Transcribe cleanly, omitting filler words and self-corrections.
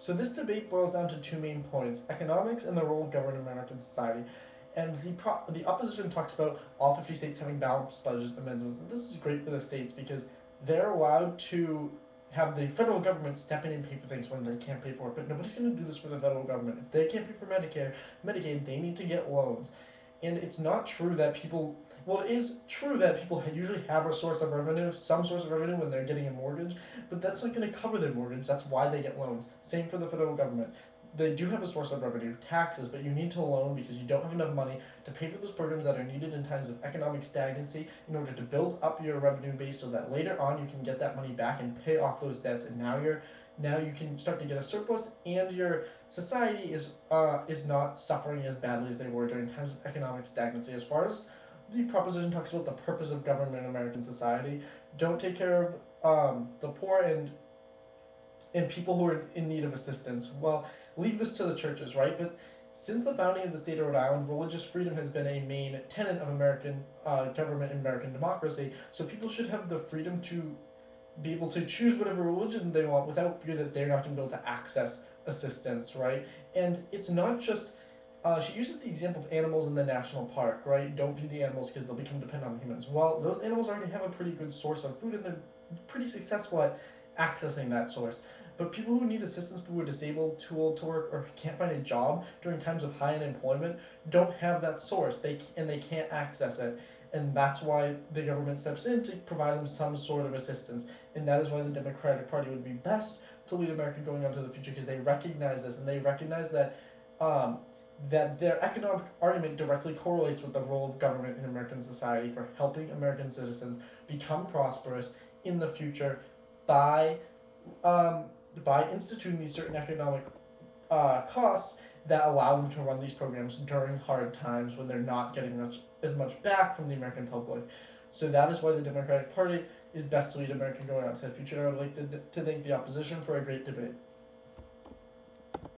So this debate boils down to two main points: economics and the role of government in American society. And the opposition talks about all 50 states having balanced budget amendments. And this is great for the states because they're allowed to have the federal government step in and pay for things when they can't pay for it. But nobody's going to do this for the federal government. If they can't pay for Medicare, Medicaid, they need to get loans. And it's not true that people, well, it is true that people usually have a source of revenue, some source of revenue when they're getting a mortgage, but that's not going to cover their mortgage. That's why they get loans. Same for the federal government. They do have a source of revenue, taxes, but you need to loan because you don't have enough money to pay for those programs that are needed in times of economic stagnancy in order to build up your revenue base so that later on you can get that money back and pay off those debts, and now you can start to get a surplus, and your society is not suffering as badly as they were during times of economic stagnancy. As far as the proposition talks about the purpose of government in American society, don't take care of the poor and people who are in need of assistance. Well, leave this to the churches, right? But since the founding of the state of Rhode Island, religious freedom has been a main tenet of American government and American democracy. So people should have the freedom to be able to choose whatever religion they want without fear that they're not going to be able to access assistance, right? And it's not just she uses the example of animals in the national park, right? Don't feed the animals because they'll become dependent on humans. Well, those animals already have a pretty good source of food and they're pretty successful at accessing that source. But people who need assistance, people who are disabled, too old to work, or can't find a job during times of high unemployment, don't have that source. They can't access it, and that's why the government steps in to provide them some sort of assistance. And that is why the Democratic Party would be best to lead America going on to the future, because they recognize this and they recognize um, that their economic argument directly correlates with the role of government in American society for helping American citizens become prosperous in the future by um, by instituting these certain economic costs that allow them to run these programs during hard times when they're not getting as much back from the American public. So that is why the Democratic Party is best to lead America going out to the future. I would like to thank the opposition for a great debate.